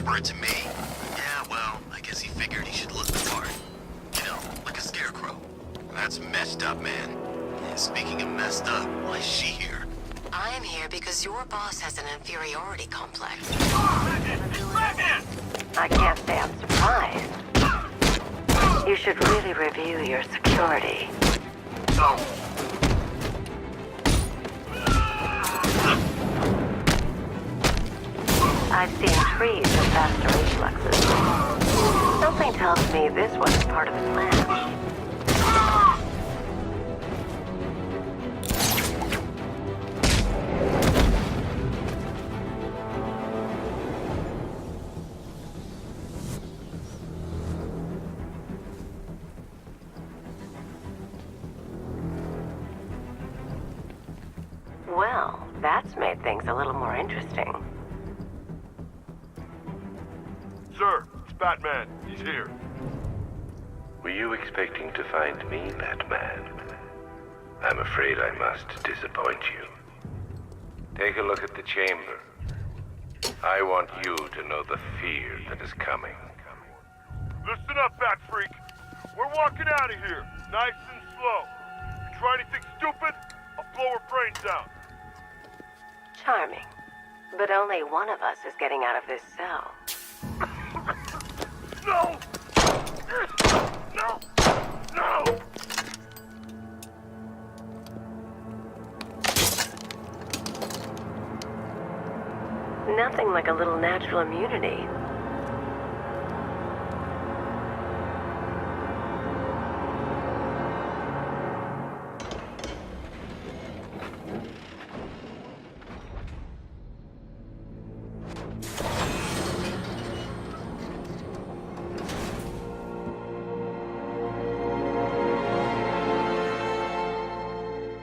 whisper it to me. Yeah, well, I guess he figured he should look the part. You know, like a scarecrow. That's messed up, man. And speaking of messed up, why is she here? I am here because your boss has an inferiority complex. I can't say I'm surprised. You should really review your security. I've seen trees with faster reflexes. Something tells me this wasn't part of the plan. Well, that's made things a little more interesting. Sir, it's Batman. He's here. Were you expecting to find me, Batman? I'm afraid I must disappoint you. Take a look at the chamber. I want you to know the fear that is coming. Listen up, Bat Freak. We're walking out of here, nice and slow. You try anything stupid, I'll blow her brains out. Charming. But only one of us is getting out of this cell. No! No! No! Nothing like a little natural immunity.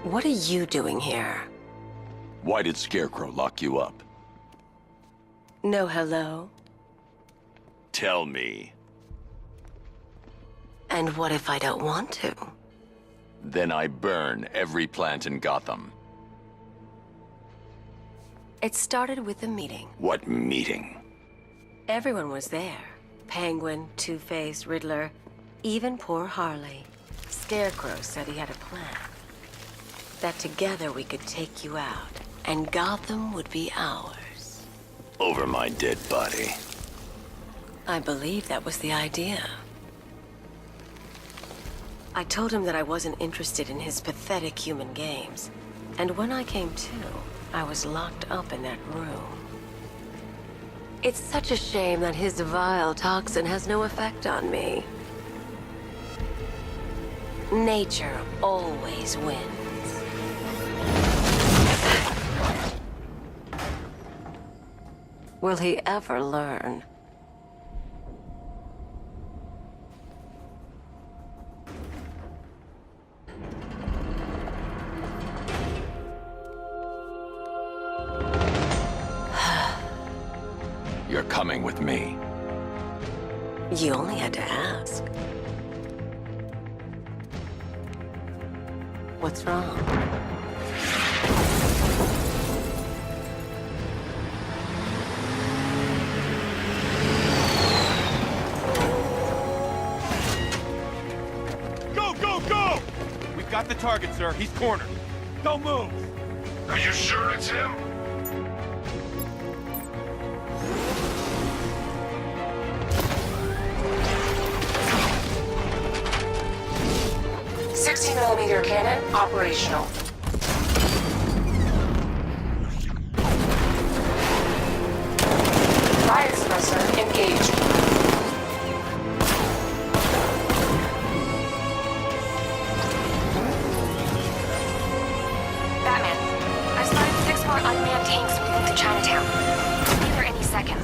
What are you doing here? Why did Scarecrow lock you up? No hello? Tell me. And what if I don't want to? Then I burn every plant in Gotham. It started with a meeting. What meeting? Everyone was there. Penguin, Two-Face, Riddler, even poor Harley. Scarecrow said he had a plan. That together we could take you out, and Gotham would be ours. Over my dead body. I believe that was the idea. I told him that I wasn't interested in his pathetic human games. And when I came to, I was locked up in that room. It's such a shame that his vile toxin has no effect on me. Nature always wins. Will he ever learn? You're coming with me. You only had to ask. What's wrong? Go! We've got the target, sir. He's cornered. Don't move! Are you sure it's him? .60mm cannon operational. Fire suppressor engaged. Batman, I've spotted 6 more unmanned tanks moving to Chinatown. I'll be there any second.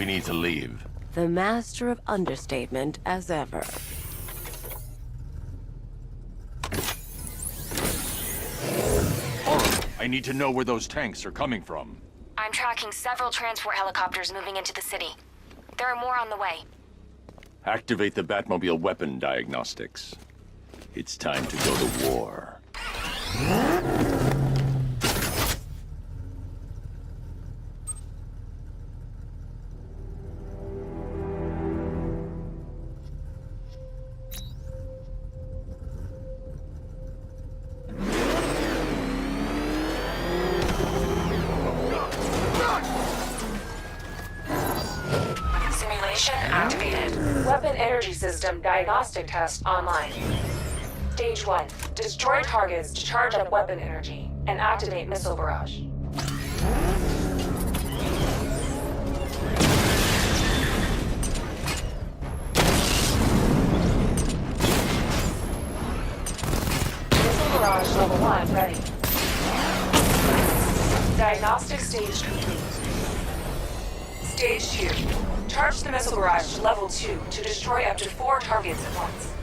need to leave. The master of understatement as ever. I need to know where those tanks are coming from. I'm tracking several transport helicopters moving into the city. There are more on the way. Activate the Batmobile weapon diagnostics. It's time to go to war. Simulation activated. Weapon energy system diagnostic test online. Stage 1. Destroy targets to charge up weapon energy and activate missile barrage. Missile barrage level 1 ready. Diagnostic stage complete. Stage 2. Charge the missile barrage to level 2 to destroy up to 4 targets at once.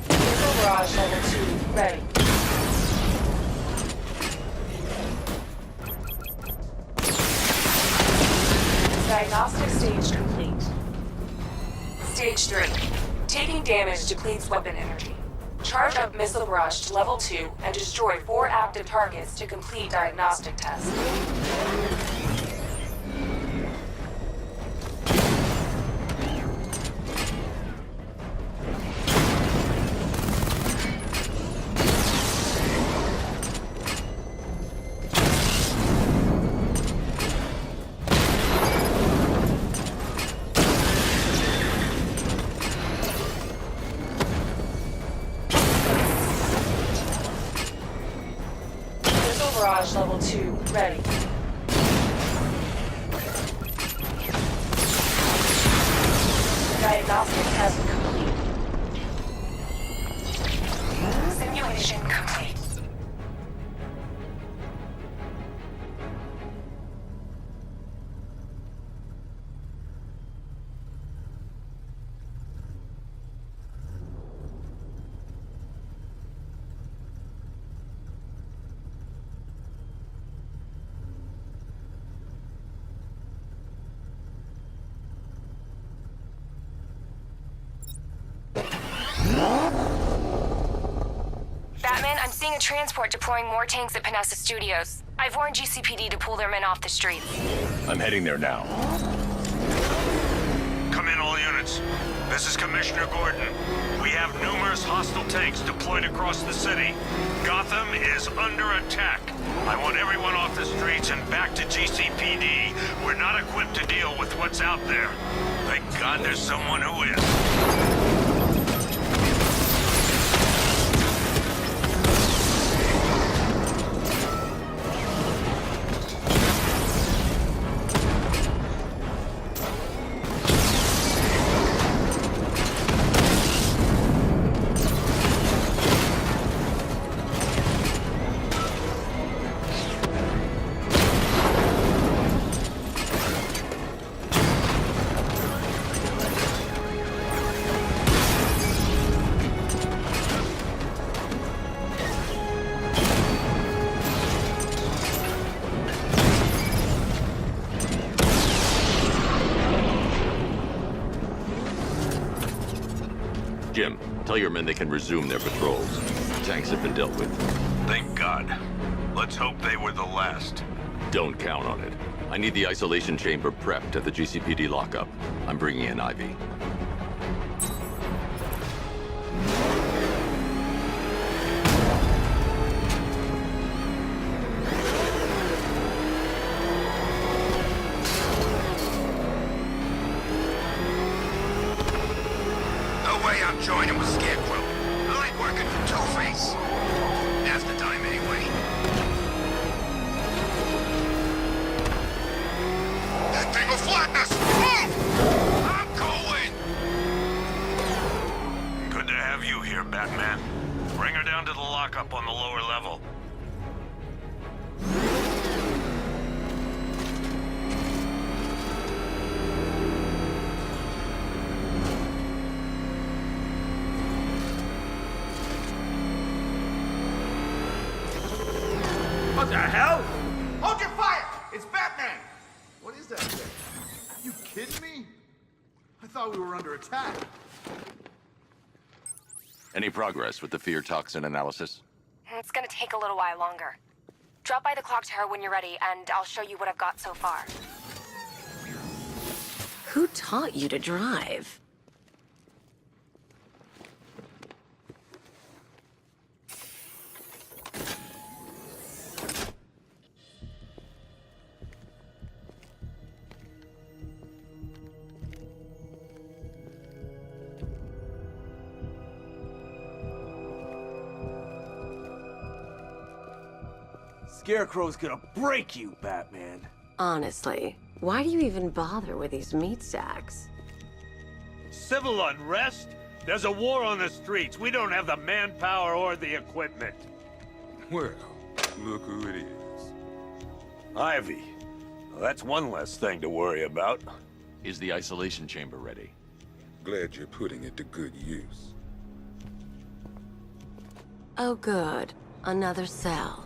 Missile barrage level 2 ready. Diagnostic stage complete. Stage 3. Taking damage depletes weapon energy. Charge up missile barrage to level 2 and destroy 4 active targets to complete diagnostic test. Barrage level 2 ready. Diagnostic test complete. Simulation complete. Batman, I'm seeing a transport deploying more tanks at Panessa Studios. I've warned GCPD to pull their men off the streets. I'm heading there now. Come in, all units. This is Commissioner Gordon. We have numerous hostile tanks deployed across the city. Gotham is under attack. I want everyone off the streets and back to GCPD. We're not equipped to deal with what's out there. Thank God there's someone who is. Jim, tell your men they can resume their patrols. Tanks have been dealt with. Thank God. Let's hope they were the last. Don't count on it. I need the isolation chamber prepped at the GCPD lockup. I'm bringing in Ivy. No way I'm joining with Scarecrow. I ain't working for Two-Face. Now's the time anyway. That thing will flatten us! Move! I'm going! have you here, Batman. Bring her down to the lockup on the lower level. What the hell? Hold your fire! It's Batman! What is that thing? You kidding me? I thought we were under attack. Any progress with the fear toxin analysis? It's gonna take a little while longer. Drop by the clock tower when you're ready, and I'll show you what I've got so far. Who taught you to drive? Scarecrow's gonna break you, Batman. Honestly, why do you even bother with these meat sacks? Civil unrest? There's a war on the streets. We don't have the manpower or the equipment. Well, look who it is. Ivy. Well, that's one less thing to worry about. Is the isolation chamber ready? Glad you're putting it to good use. Oh good, another cell.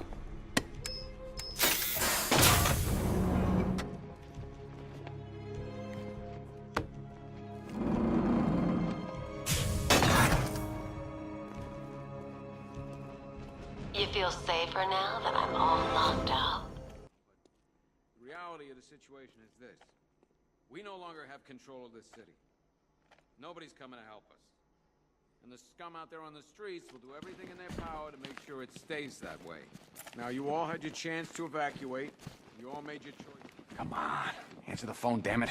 You feel safer now that I'm all locked out? The reality of the situation is this. We no longer have control of this city. Nobody's coming to help us. And the scum out there on the streets will do everything in their power to make sure it stays that way. Now, you all had your chance to evacuate. You all made your choice. Come on. Answer the phone, damn it.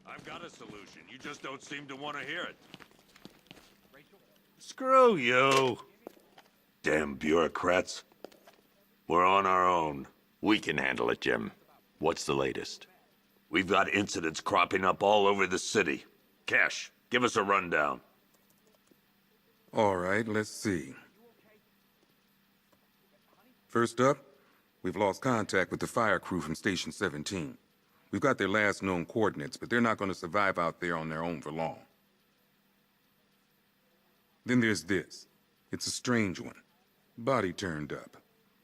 I've got a solution. You just don't seem to want to hear it. Screw you. Damn bureaucrats. We're on our own. We can handle it, Jim. What's the latest? We've got incidents cropping up all over the city. Cash, give us a rundown. All right, let's see. First up, we've lost contact with the fire crew from Station 17. We've got their last known coordinates, but they're not going to survive out there on their own for long. Then there's this. It's a strange one. Body turned up.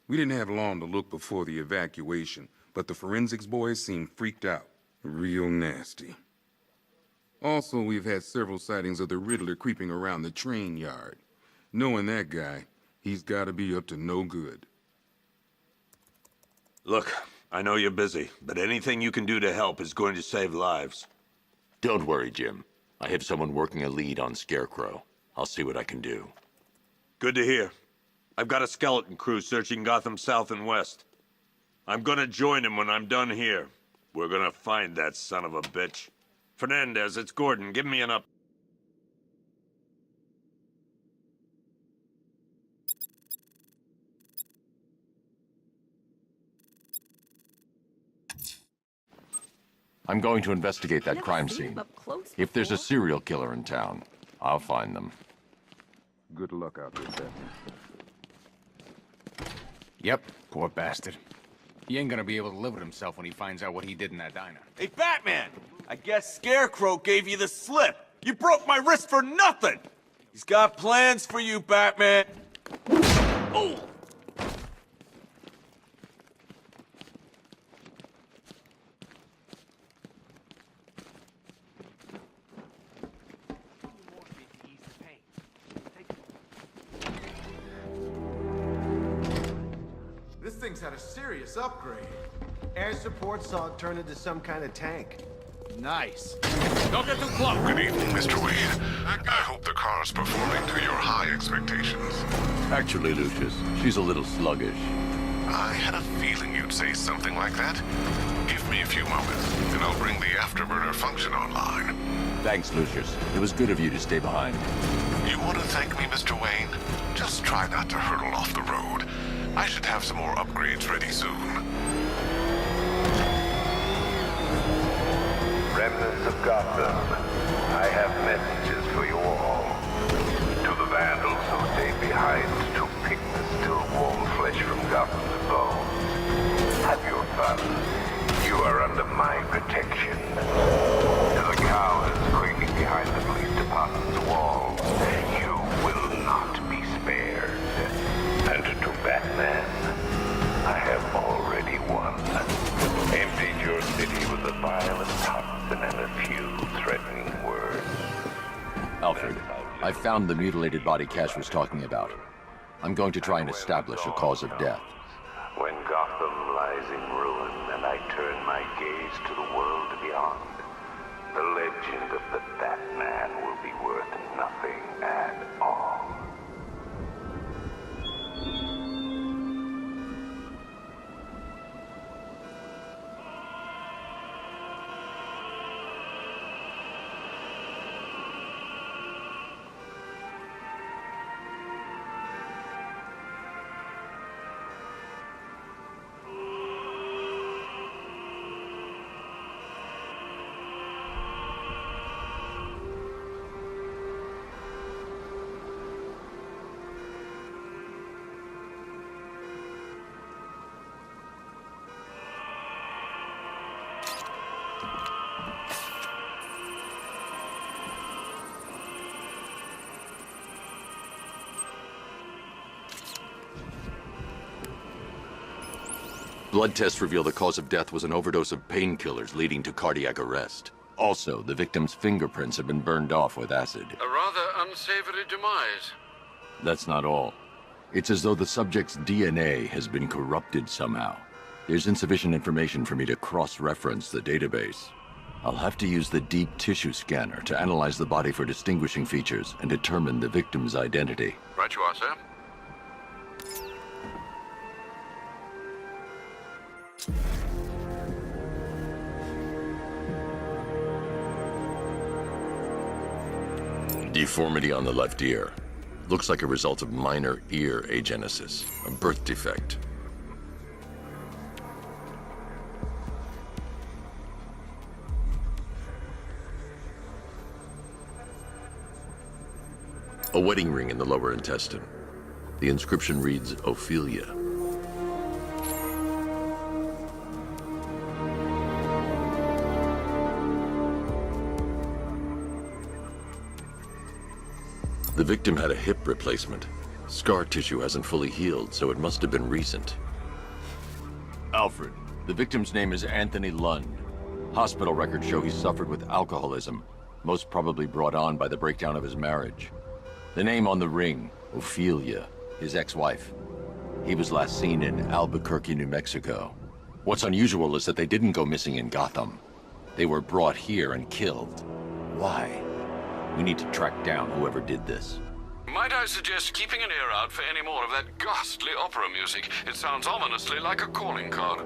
We didn't have long to look before the evacuation, but the forensics boys seemed freaked out. Real nasty. Also, we've had several sightings of the Riddler creeping around the train yard. Knowing that guy, he's gotta be up to no good. Look, I know you're busy, but anything you can do to help is going to save lives. Don't worry, Jim. I have someone working a lead on Scarecrow. I'll see what I can do. Good to hear. I've got a skeleton crew searching Gotham South and West. I'm gonna join him when I'm done here. We're gonna find that son of a bitch. Fernandez, it's Gordon. Give me an up. I'm going to investigate that crime scene. If there's a serial killer in town, I'll find them. Good luck out there, Batman. Yep, poor bastard. He ain't gonna be able to live with himself when he finds out what he did in that diner. Hey, Batman! I guess Scarecrow gave you the slip. You broke my wrist for nothing! He's got plans for you, Batman. Oh! This thing's had a serious upgrade. Air support saw it turn into some kind of tank. Nice. Don't get too close! Good evening, Mr. Wade. I hope the car's performing to your high expectations. Actually, Lucius, she's a little sluggish. I had a feeling you'd say something like that. Give me a few moments, and I'll bring the afterburner function online. Thanks, Lucius. It was good of you to stay behind. You want to thank me, Mr. Wayne? Just try not to hurtle off the road. I should have some more upgrades ready soon. Remnants of Gotham, I have Alfred, I found the mutilated body Cash was talking about. I'm going to try and establish a cause of death. When Gotham lies in ruin and I turn my gaze to the world beyond, the legend of the Batman will be worth nothing at all. Blood tests reveal the cause of death was an overdose of painkillers leading to cardiac arrest. Also, the victim's fingerprints have been burned off with acid. A rather unsavory demise. That's not all. It's as though the subject's DNA has been corrupted somehow. There's insufficient information for me to cross-reference the database. I'll have to use the deep tissue scanner to analyze the body for distinguishing features and determine the victim's identity. Right you are, sir. Deformity on the left ear. Looks like a result of minor ear agenesis, a birth defect. A wedding ring in the lower intestine. The inscription reads, Ophelia. The victim had a hip replacement. Scar tissue hasn't fully healed, so it must have been recent. Alfred, the victim's name is Anthony Lund. Hospital records show he suffered with alcoholism, most probably brought on by the breakdown of his marriage. The name on the ring, Ophelia, his ex-wife. He was last seen in Albuquerque, New Mexico. What's unusual is that they didn't go missing in Gotham. They were brought here and killed. Why? We need to track down whoever did this. Might I suggest keeping an ear out for any more of that ghastly opera music? It sounds ominously like a calling card.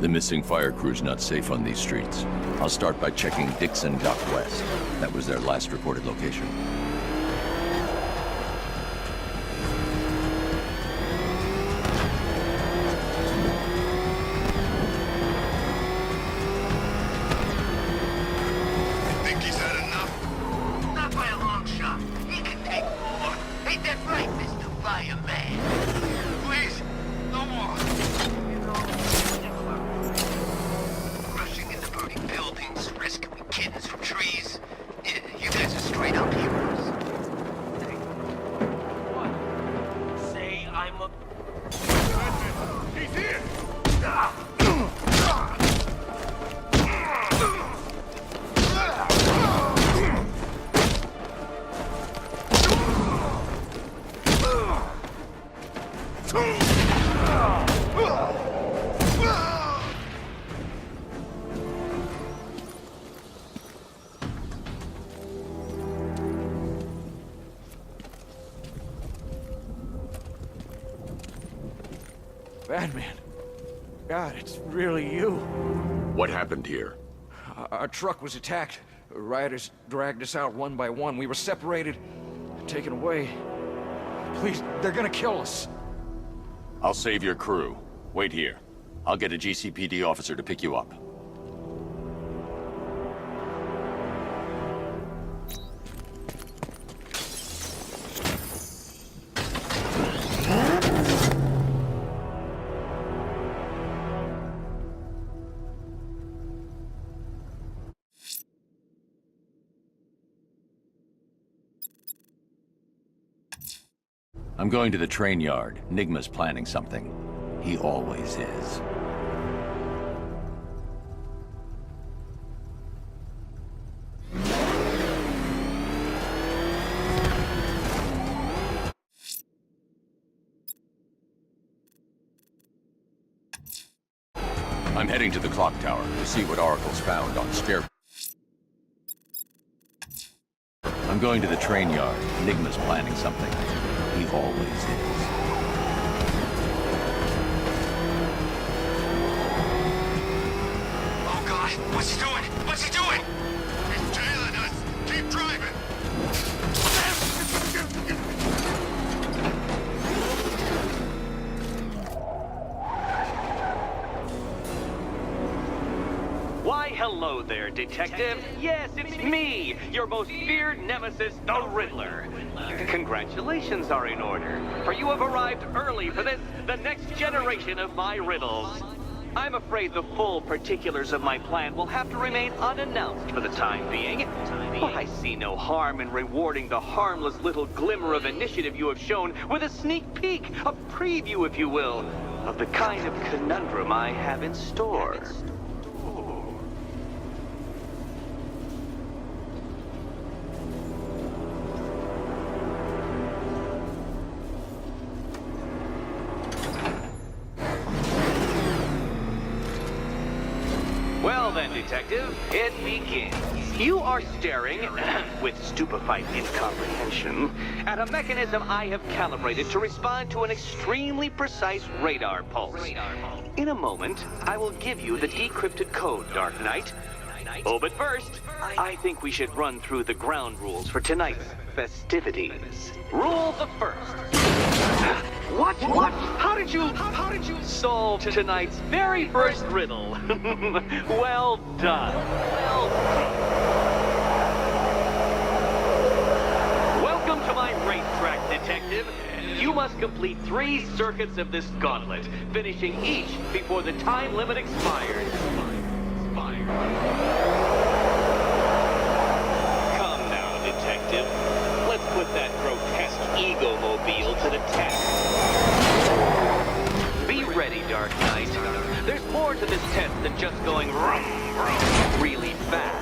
The missing fire crew's not safe on these streets. I'll start by checking Dixon Dock West. That was their last reported location. Think he's had enough? Not by a long shot. He can take more. Ain't that right, Mr. Fireman? Please, no more. Rushing into burning buildings, rescuing kittens from trees. You guys are straight up heroes. Batman. God, it's really you. What happened here? Our truck was attacked. Rioters dragged us out one by one. We were separated, taken away. Please, they're gonna kill us. I'll save your crew. Wait here. I'll get a GCPD officer to pick you up. I'm going to the train yard. Nigma's planning something. He always is. I'm heading to the clock tower to see what Oracle's found on Scare... I'm going to the train yard. Nigma's planning something. He always is. Oh God, what's he doing? What's he doing? He's tailing us. Keep driving. Why, hello there, Detective. Yes, it's me, your most feared nemesis, the Riddler. Congratulations are in order, for you have arrived early for this, the next generation of my riddles. I'm afraid the full particulars of my plan will have to remain unannounced for the time being, but I see no harm in rewarding the harmless little glimmer of initiative you have shown with a sneak peek, a preview, if you will, of the kind of conundrum I have in store. Well then, Detective, it begins. You are staring, with stupefied incomprehension, at a mechanism I have calibrated to respond to an extremely precise radar pulse. In a moment, I will give you the decrypted code, Dark Knight. Oh, but first, I think we should run through the ground rules for tonight's festivities. Rule the first. What? How did you solve tonight's very first riddle? Well done. Welcome to my racetrack, Detective. You must complete 3 circuits of this gauntlet, finishing each before the time limit expires. Come now, Detective. Let's put that grotesque ego-mobile to the test. Be ready, Dark Knight. There's more to this test than just going vroom, vroom, really fast.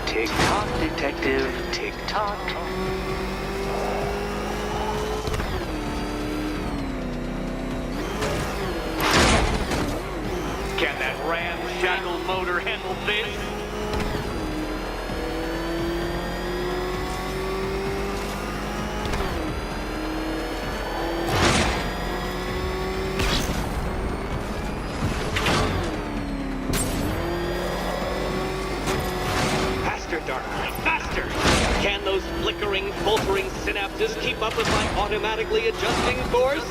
Tick-tock, Detective, tick-tock. Can that ramshackle motor handle this? Faster, Dark Knight, faster! Can those flickering, faltering synapses keep up with my automatically adjusting course?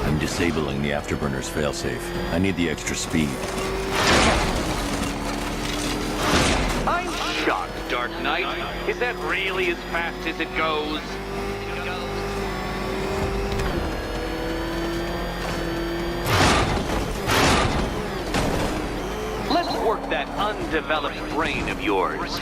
I'm disabling the afterburner's failsafe. I need the extra speed. I'm shocked, Dark Knight. Is that really as fast as it goes? Let's work that undeveloped brain of yours.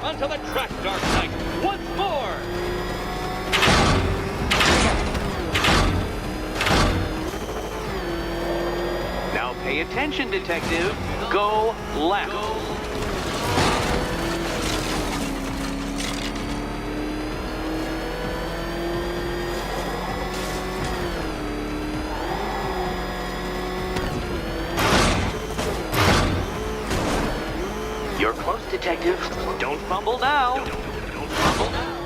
Onto the track, Dark Knight! Once more! Now pay attention, Detective. Go left. fumble now. Don't fumble now.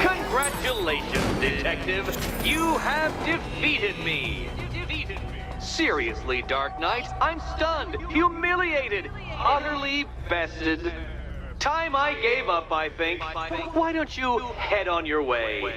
Congratulations, Detective. You have defeated me. Seriously, Dark Knight, I'm stunned, humiliated, utterly bested. Time I gave up, I think. Why don't you head on your way?